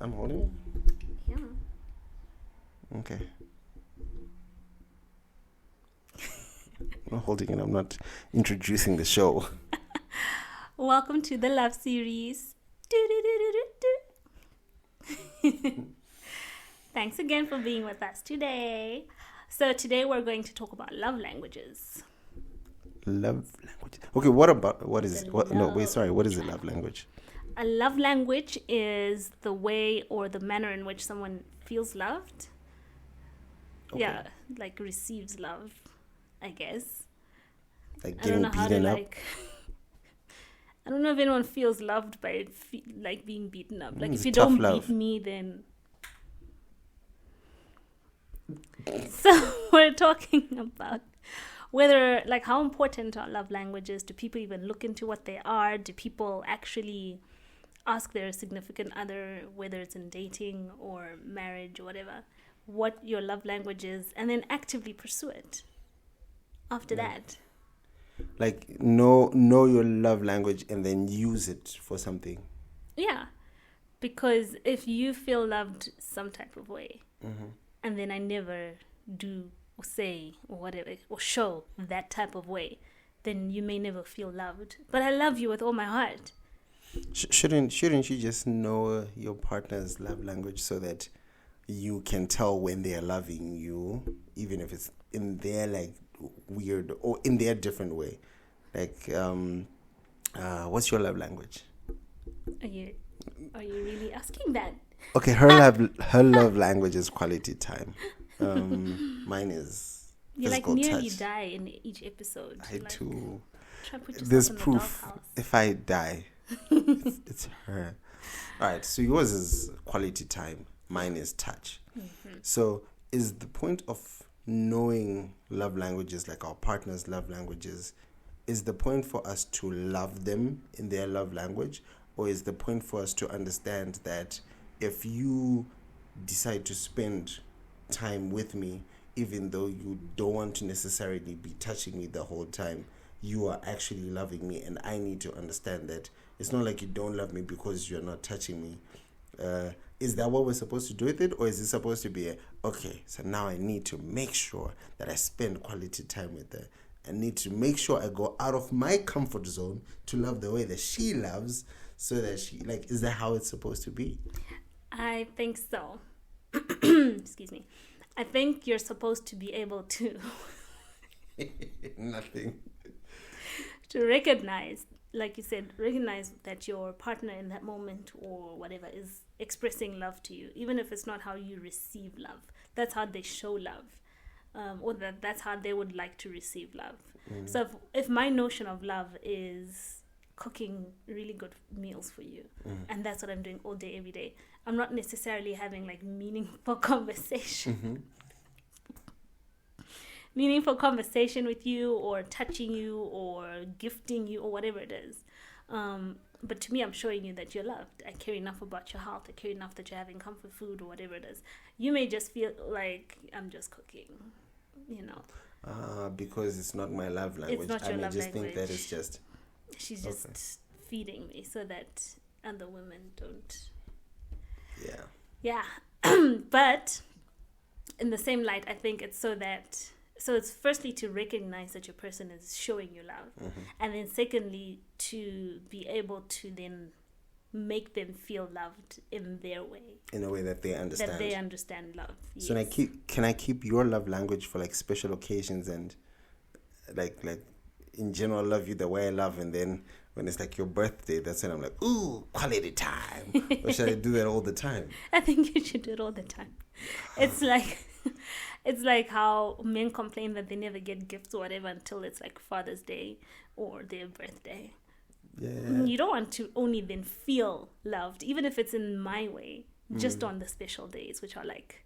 I'm holding it? Yeah. Okay. I'm not holding it. I'm not introducing the show. Welcome to the love series. Thanks again for being with us today. So today we're going to talk about love languages. Love language. Okay, what is it? What is a love language? A love language is the way or the manner in which someone feels loved. Okay. Yeah, like receives love, I guess. Like getting beaten up? I don't know if anyone feels loved by being beaten up. Like if you don't beat me, then... So we're talking about whether, like, how important are love languages? Do people even look into what they are? Do people actually ask their significant other, whether it's in dating or marriage or whatever, what your love language is, and then actively pursue it after that? Like, know your love language and then use it for something. Yeah. Because if you feel loved some type of way, and then I never do or say or whatever or show that type of way, then you may never feel loved. But I love you with all my heart. Shouldn't you just know your partner's love language so that you can tell when they are loving you, even if it's in their like weird or in their different way? Like, what's your love language? Are you really asking that? Okay, her love language is quality time. Mine is you physical nearly touch. Die in each episode. I do. There's proof. If I die, it's her. All right. So yours is quality time. Mine is touch. Mm-hmm. So is the point of knowing love languages, like our partner's love languages, is the point for us to love them in their love language, or is the point for us to understand that if you decide to spend time with me, even though you don't want to necessarily be touching me the whole time, you are actually loving me, and I need to understand that it's not like you don't love me because you're not touching me. Is that what we're supposed to do with it, or is it supposed to be okay, so now I need to make sure that I spend quality time with her. I need to make sure I go out of my comfort zone to love the way that she loves, so that she, like, is that how it's supposed to be? I think so. Excuse me. I think you're supposed to be able to... Nothing. To recognize, like you said, recognize that your partner in that moment or whatever is expressing love to you, even if it's not how you receive love. That's how they show love. Or that's how they would like to receive love. Mm. So if my notion of love is cooking really good meals for you, and that's what I'm doing all day, every day, I'm not necessarily having like meaningful conversation. Meaningful conversation with you, or touching you, or gifting you, or whatever it is. But to me, I'm showing you that you're loved. I care enough about your health. I care enough that you're having comfort food or whatever it is. You may just feel like I'm just cooking, you know. Because it's not my love language. It's not your love just language. think that it's just... She's just feeding me so that other women don't... Yeah. But in the same light, I think it's so it's firstly to recognize that your person is showing you love, and then secondly to be able to then make them feel loved in their way, in a way that they understand. That they understand love. Yes. So can I keep your love language for like special occasions and like in general love you the way I love, and then when it's like your birthday, that's when I'm like, ooh, quality time. Or should I do that all the time? I think you should do it all the time. It's like how men complain that they never get gifts or whatever until it's like Father's Day or their birthday. Yeah. You don't want to only then feel loved, even if it's in my way, just on the special days, which are like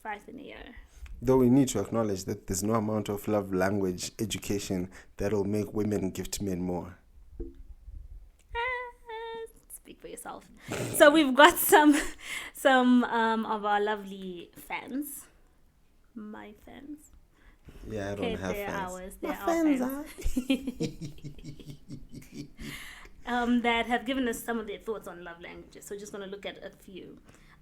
5 in a year. Though we need to acknowledge that there's no amount of love language education that'll make women gift men more. Speak for yourself. So we've got some of our lovely fans. My fans. Yeah, I don't have they're fans. Ours. They're My our fans fans. that have given us some of their thoughts on love languages. So just going to look at a few.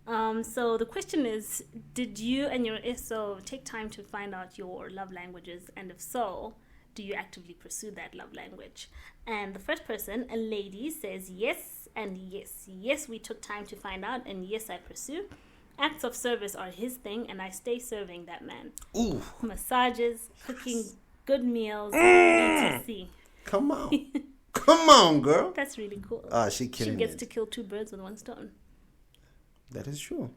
So the question is, did you and your SO take time to find out your love languages? And if so, do you actively pursue that love language? And the first person, a lady, says yes and yes. Yes, we took time to find out, and yes, I pursue. Acts of service are his thing, and I stay serving that man. Ooh. Massages, cooking good meals, etc. Come on. Come on, girl. That's really cool. She gets to kill 2 birds with 1 stone. That is true.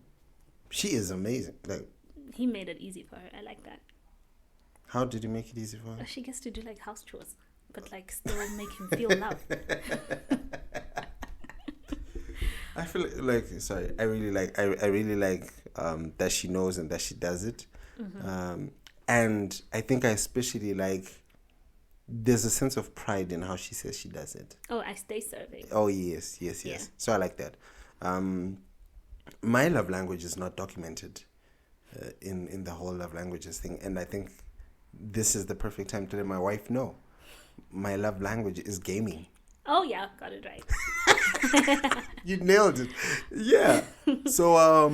She is amazing. Like, he made it easy for her. I like that. How did he make it easy for her? She gets to do like house chores, but like still make him feel loved. I feel like I really like that she knows and that she does it. And I think I especially like there's a sense of pride in how she says she does it. Oh, I stay serving. Oh, yes. Yeah. So I like that. My love language is not documented in the whole love languages thing. And I think this is the perfect time to let my wife know. My love language is gaming. Oh, yeah. Got it right. You nailed it. Yeah. So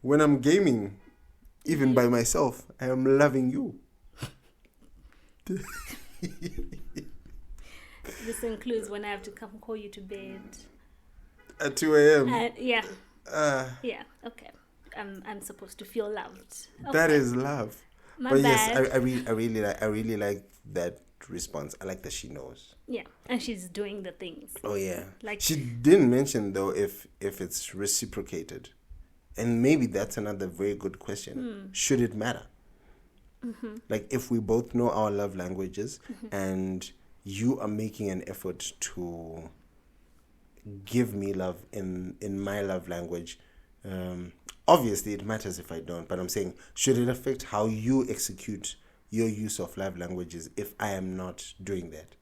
when I'm gaming, even by myself, I am loving you. This includes when I have to come call you to bed at 2 a.m. Yeah. Yeah. Okay. I'm supposed to feel loved. Okay. That is love. My but bad. Yes, I really like that response. I like that she knows. Yeah, and she's doing the things. Oh yeah. Like she didn't mention though if it's reciprocated, and maybe that's another very good question. Should it matter? Like if we both know our love languages and you are making an effort to give me love in my love language, obviously it matters if I don't, but I'm saying, should it affect how you execute your use of love languages if I am not doing that?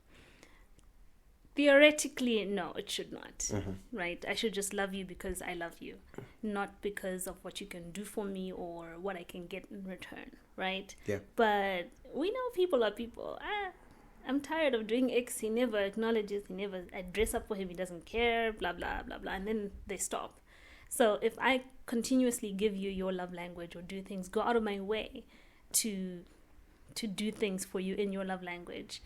Theoretically, no, it should not. Right? I should just love you because I love you, not because of what you can do for me or what I can get in return, right? Yeah. But we know people are people. I'm tired of doing X. He never acknowledges. I dress up for him. He doesn't care, blah, blah, blah, blah. And then they stop. So if I continuously give you your love language or do things, go out of my way to do things for you in your love language,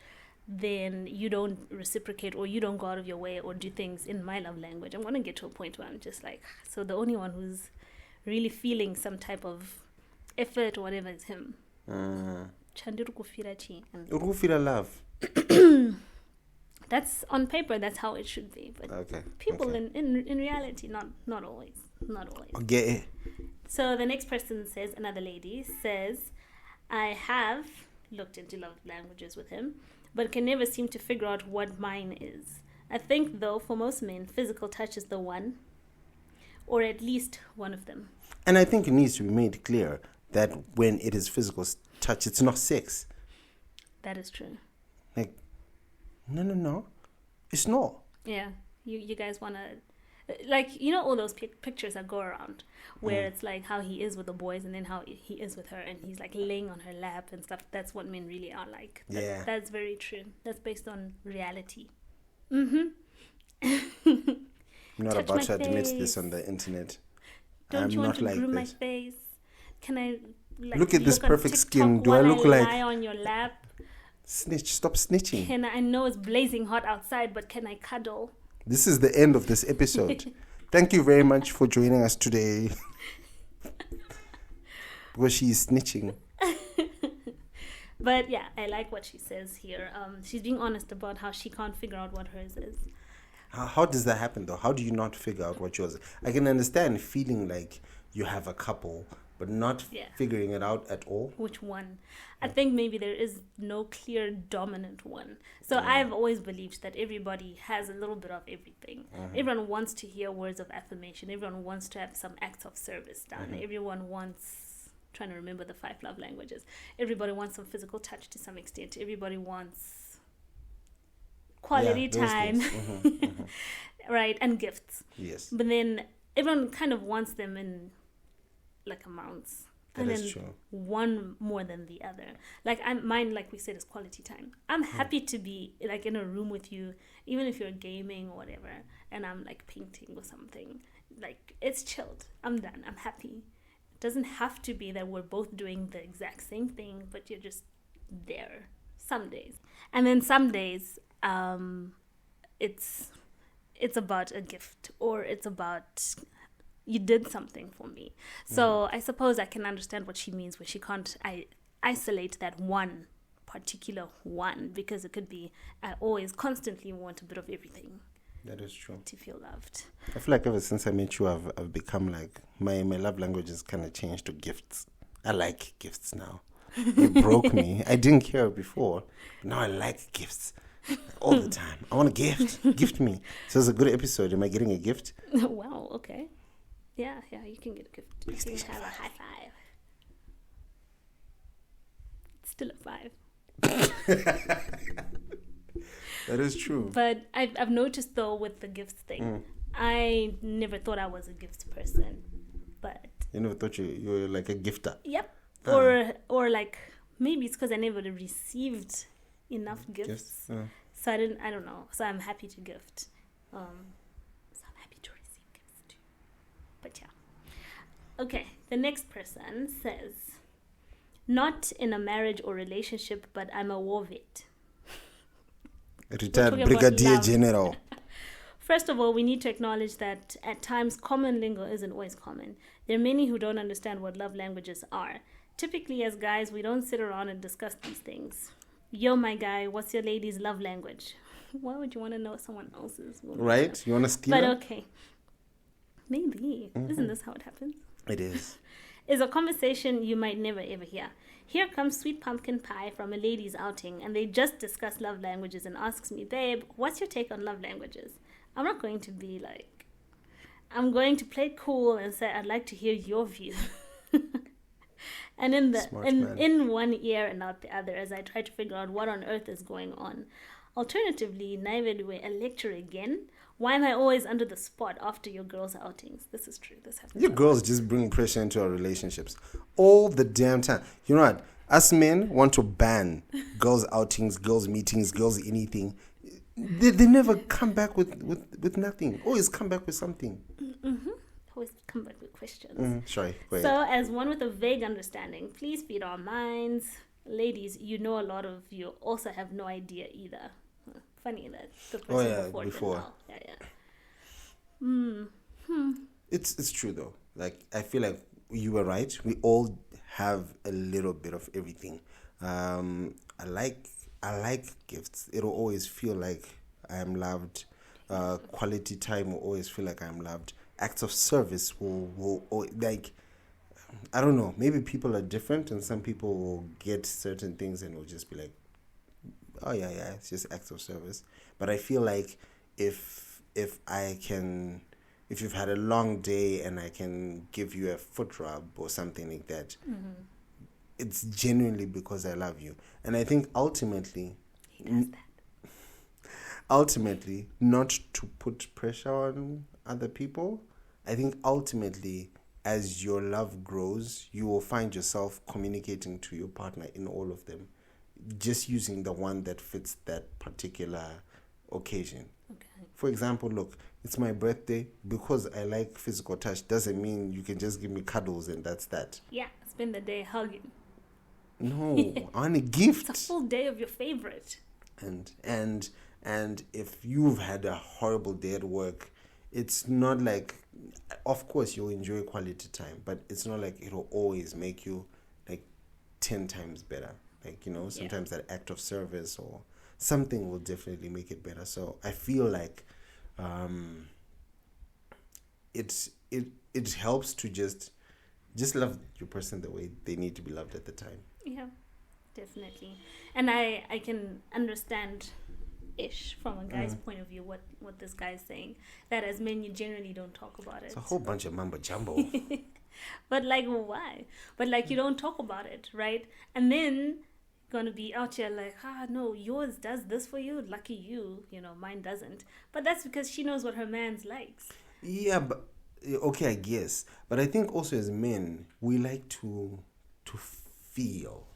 then you don't reciprocate or you don't go out of your way or do things in my love language. I'm going to get to a point where I'm just like, so the only one who's really feeling some type of effort or whatever is him. Ukufila love. That's on paper, that's how it should be. But okay. People in reality, not always. Not always. Okay. So the next person says, another lady says, I have looked into love languages with him, but can never seem to figure out what mine is. I think, though, for most men, physical touch is the one, or at least one of them. And I think it needs to be made clear that when it is physical touch, it's not sex. That is true. Like, no. It's not. Yeah. You guys want to... Like, you know all those pictures that go around where it's like how he is with the boys and then how he is with her and he's like laying on her lap and stuff. That's what men really are like. That's very true. That's based on reality. I'm not about to admit this on the internet. Don't you want to groom my face? Can I look at this perfect skin? Do I look like lie on your lap? Snitch, stop snitching. I know it's blazing hot outside, but can I cuddle? This is the end of this episode. Thank you very much for joining us today. Because she is snitching. But yeah, I like what she says here. She's being honest about how she can't figure out what hers is. How does that happen though? How do you not figure out what yours is? I can understand feeling like you have a couple, but not figuring it out at all. Which one? I think maybe there is no clear dominant one. So I've always believed that everybody has a little bit of everything. Everyone wants to hear words of affirmation. Everyone wants to have some acts of service done. Everyone wants, trying to remember the 5 love languages. Everybody wants some physical touch to some extent. Everybody wants quality time. Right, and gifts. Yes. But then everyone kind of wants them in like amounts And is then true. one more than the other. Like mine, like we said, is quality time. I'm happy to be like in a room with you, even if you're gaming or whatever, and I'm like painting or something. Like it's chilled. I'm done. I'm happy. It doesn't have to be that we're both doing the exact same thing, but you're just there. Some days, and then some days, it's about a gift, or it's about you did something for me. So I suppose I can understand what she means when she can't isolate that one particular one, because it could be I always constantly want a bit of everything That is true. to feel loved. I feel like ever since I met you, I've become like my love language has kind of changed to gifts. I like gifts now. You broke me. I didn't care before. But now I like gifts all the time. I want a gift. Gift me. So it's a good episode. Am I getting a gift? Wow, okay. Yeah, you can get a gift. You can have a high five. It's still a 5. That is true. But I've noticed though with the gifts thing, I never thought I was a gifts person. But You never thought you were like a gifter. yep. Or like maybe it's because I never received enough gifts. So I don't know. So I'm happy to gift. So I'm happy to receive gifts too. But yeah. Okay, the next person says, not in a marriage or relationship, but I'm a war vet. Retired talking about Brigadier love. General. First of all, we need to acknowledge that at times common lingo isn't always common. There are many who don't understand what love languages are. Typically, as guys, we don't sit around and discuss these things. Yo, my guy, what's your lady's love language? Why would you want to know someone else's? Right? You want to steal But her? okay. Maybe. Isn't this how it happens? It is. Is a conversation you might never ever hear. Here comes sweet pumpkin pie from a ladies' outing, and they just discuss love languages and asks me, babe, what's your take on love languages? I'm not going to be like, I'm going to play cool and say, I'd like to hear your view. And in one ear and out the other, as I try to figure out what on earth is going on. Alternatively, neither do I lecture again. Why am I always under the spot after your girls' outings? This is true. This happens. You girls just bring pressure into our relationships all the damn time. You know what? Us men want to ban girls' outings, girls' meetings, girls' anything. They never come back with nothing. Always come back with something. Always come back with questions. Sorry. Go ahead. So, as one with a vague understanding, please feed our minds. Ladies, you know a lot of you also have no idea either. Funny that the person before. Yeah. It's true though. Like I feel like you were right. We all have a little bit of everything. I like gifts. It'll always feel like I am loved. Quality time will always feel like I'm loved. Acts of service will like, I don't know. Maybe people are different, and some people will get certain things and will just be like, oh yeah, it's just acts of service. But I feel like if you've had a long day and I can give you a foot rub or something like that, it's genuinely because I love you. And I think ultimately, He does that. Ultimately, not to put pressure on other people, I think ultimately, as your love grows, you will find yourself communicating to your partner in all of them, just using the one that fits that particular occasion. Okay. For example, look, it's my birthday. Because I like physical touch doesn't mean you can just give me cuddles and that's that. Yeah, spend the day hugging. No, I want a gift. It's a full day of your favorite. And if you've had a horrible day at work, it's not like, of course you'll enjoy quality time, but it's not like it'll always make you like 10 times better. Like, you know, sometimes that act of service or something will definitely make it better. So I feel like it helps to just love your person the way they need to be loved at the time. Yeah, definitely. And I can understand ish from a guy's point of view what this guy is saying, that as men you generally don't talk about it. It's a whole bunch of mumbo jumbo. But like, why? But like, you don't talk about it, right? And then gonna be out here like, no, yours does this for you, lucky you, mine doesn't. But that's because she knows what her man's likes. Yeah, but okay, I guess. But I think also as men, we like to to feel.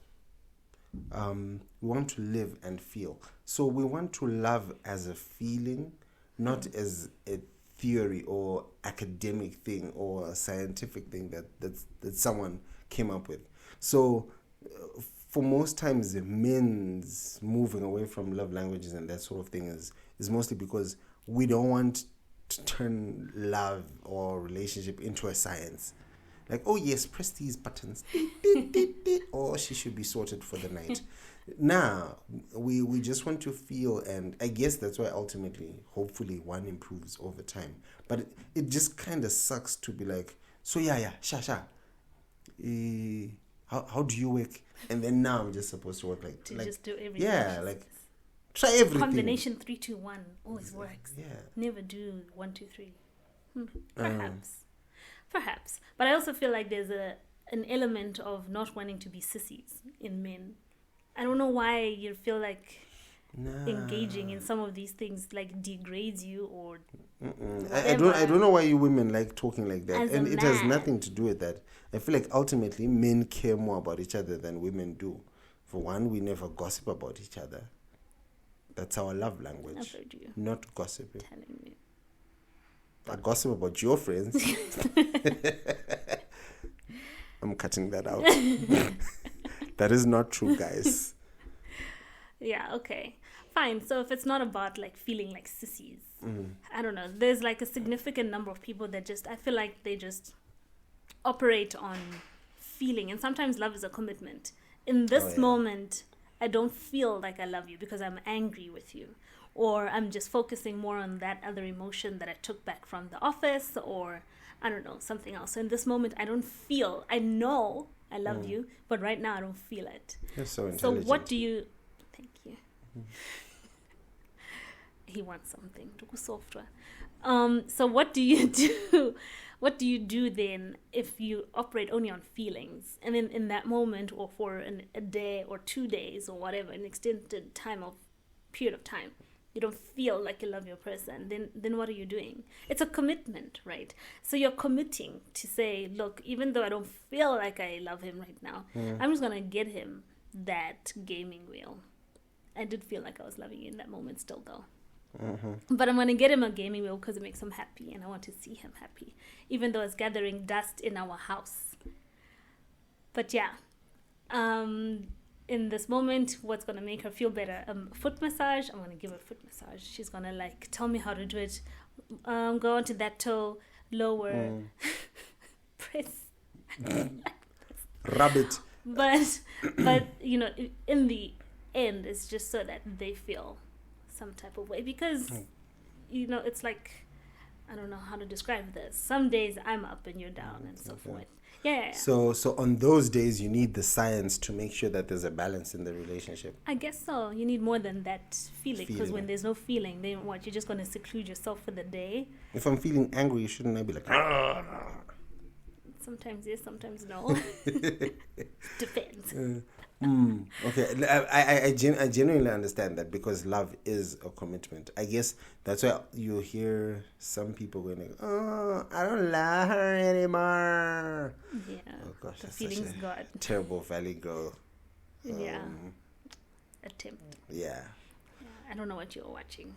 We want to live and feel. So we want to love as a feeling, not as a theory or academic thing or a scientific thing that someone came up with. So for most times, men's moving away from love languages and that sort of thing is mostly because we don't want to turn love or relationship into a science. Like, oh yes, press these buttons, or she should be sorted for the night. Nah, we just want to feel, and I guess that's why ultimately, hopefully, one improves over time. But it just kind of sucks to be like, so yeah, sha. How do you work? And then now I'm just supposed to work like just do everything. Yeah, like try everything. Combination 3, 2, 1 always works. Yeah. Never do 1, 2, 3. Perhaps. But I also feel like there's an element of not wanting to be sissies in men. I don't know why you feel like engaging in some of these things like degrades you or I don't know why you women like talking like that. As and a it has man. nothing to do with that. I feel like ultimately men care more about each other than women do. For one, we never gossip about each other. That's our love language. I've heard you Not gossiping. telling me. I gossip about your friends. I'm cutting that out. That is not true, guys. Yeah, okay. Fine. So if it's not about like feeling like sissies, I don't know. There's like a significant number of people that I feel like they just operate on feeling. And sometimes love is a commitment. In this moment, I don't feel like I love you because I'm angry with you. Or I'm just focusing more on that other emotion that I took back from the office, or I don't know, something else. So in this moment, I don't feel, I know I love you, but right now I don't feel it. You're so So intelligent. what do you, thank you. He wants something. Software. So what do you do? What do you do then if you operate only on feelings? And then in that moment, or for a day or 2 days or whatever, an extended period of time, you don't feel like you love your person, then what are you doing? It's a commitment, right? So you're committing to say, look, even though I don't feel like I love him right now, I'm just going to get him that gaming wheel. I did feel like I was loving you in that moment still, though. But I'm going to get him a gaming wheel because it makes him happy, and I want to see him happy, even though it's gathering dust in our house. But yeah, in this moment, what's going to make her feel better? Foot massage. I'm going to give her a foot massage. She's going to like tell me how to do it. Go onto that toe, lower, press. Rub it. But you know, in the end, it's just so that they feel some type of way, because you know, it's like, I don't know how to describe this. Some days I'm up and you're down and so forth. Yeah. So on those days, you need the science to make sure that there's a balance in the relationship. I guess so. You need more than that feeling, because Feeling. when there's no feeling, then what? You're just going to seclude yourself for the day? If I'm feeling angry, shouldn't I be like, Sometimes yes, sometimes no. Depends. Okay, I genuinely understand that, because love is a commitment. I guess that's why you hear some people going like, oh, I don't love her anymore. Yeah. Oh gosh, The that's feelings such a God. terrible valley girl. Yeah. Attempt. Yeah. I don't know what you're watching.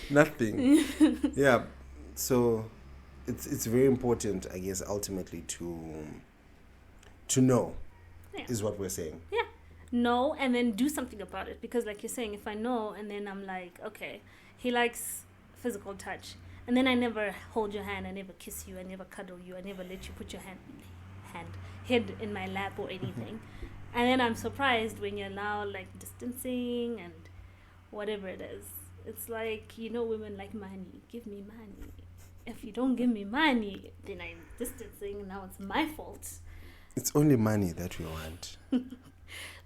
Nothing. Yeah. So it's very important, I guess, ultimately to know, is what we're saying. Yeah. Know and then do something about it, because like you're saying, if I know and then I'm like, okay, he likes physical touch, and then I never hold your hand, I never kiss you, I never cuddle you, I never let you put your head in my lap or anything, and then I'm surprised when you're now like distancing and whatever it is. It's like, you know, women like money. Give me money. If you don't give me money, then I'm distancing, and now it's my fault. It's only money that we want.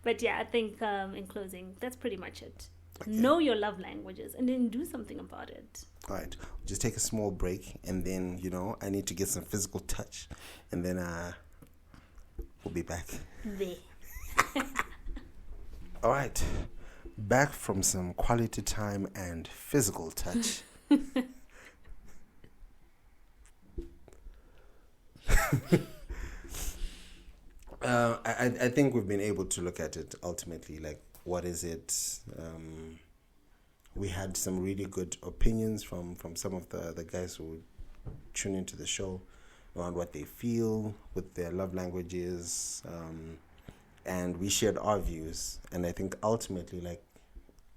But yeah, I think in closing, that's pretty much it. Okay. Know your love languages and then do something about it. All right, just take a small break, and then, you know, I need to get some physical touch, and then we'll be back. All right, back from some quality time and physical touch. I think we've been able to look at it ultimately. Like, what is it? We had some really good opinions from some of the guys who tune into the show around what they feel with their love languages, and we shared our views. And I think ultimately, like,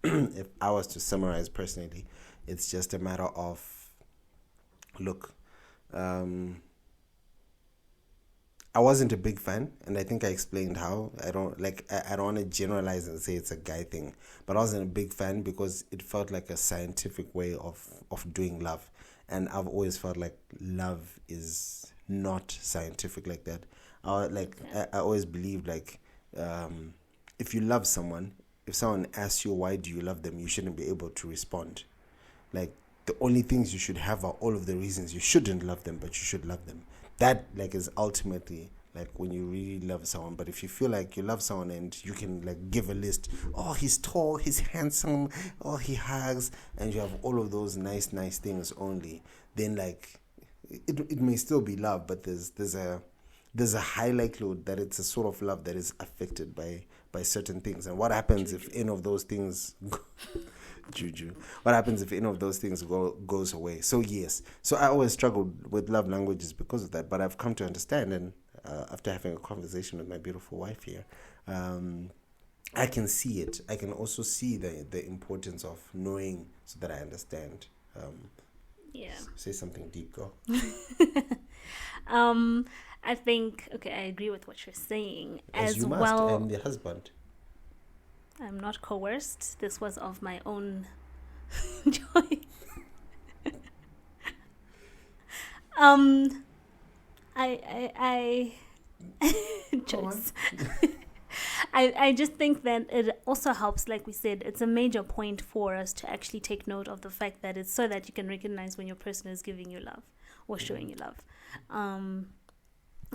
if I was to summarize personally, it's just a matter of, look, I wasn't a big fan, and I think I explained how. I don't want to generalize and say it's a guy thing, but I wasn't a big fan because it felt like a scientific way of doing love, and I've always felt like love is not scientific like that. I always believed, like, if you love someone, if someone asks you why do you love them, you shouldn't be able to respond. Like, the only things you should have are all of the reasons you shouldn't love them, but you should love them. That, like, is ultimately, like, when you really love someone. But if you feel like you love someone and you can, like, give a list, oh, he's tall, he's handsome, oh, he hugs, and you have all of those nice things only, then, like, it may still be love, but there's a high likelihood that it's a sort of love that is affected by certain things. And what happens if any of those things Juju. What happens if any of those things goes away? So yes. So I always struggled with love languages because of that. But I've come to understand, and after having a conversation with my beautiful wife here, I can see it. I can also see the importance of knowing so that I understand. Say something deep, girl. I think, okay, I agree with what you're saying. As you must, well, and the husband. I'm not coerced. This was of my own choice. I choice. I just think that it also helps, like we said, it's a major point for us to actually take note of the fact that it's so that you can recognize when your person is giving you love or showing you love.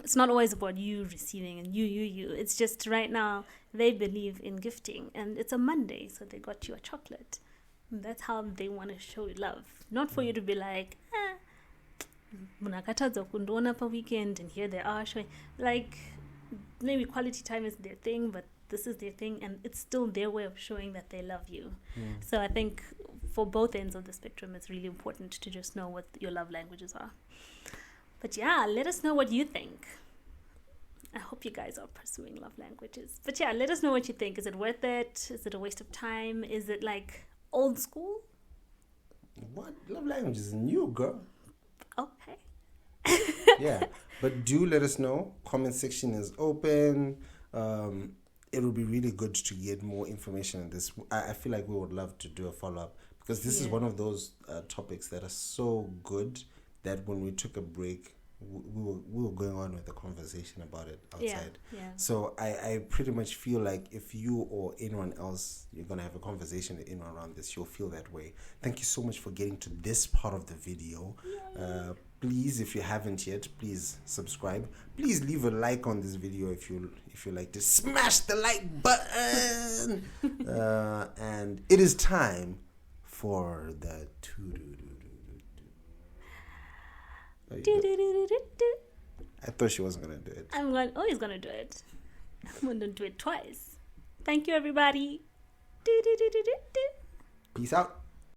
It's not always about you receiving and you. It's just right now they believe in gifting, and it's a Monday, so they got you a chocolate. And that's how they want to show you love. Not for you to be like, munakatadza kundona pa weekend, and here they are showing. Like, maybe quality time is their thing, but this is their thing, and it's still their way of showing that they love you. So I think for both ends of the spectrum, it's really important to just know what your love languages are. But yeah, let us know what you think. I hope you guys are pursuing love languages. But yeah, let us know what you think. Is it worth it? Is it a waste of time? Is it like old school? What? Love language is new, girl. Okay. Yeah, but do let us know. Comment section is open. It would be really good to get more information on this. I feel like we would love to do a follow-up, because this is one of those topics that are so good that when we took a break, we were going on with the conversation about it outside. Yeah. So I pretty much feel like if you or anyone else, you're going to have a conversation with anyone around this, you'll feel that way. Thank you so much for getting to this part of the video. Please, if you haven't yet, please subscribe. Please leave a like on this video if you like to. Smash the like button. And it is time for the I thought she wasn't going to do it. He's going to do it. I'm going to do it twice. Thank you, everybody. Peace out.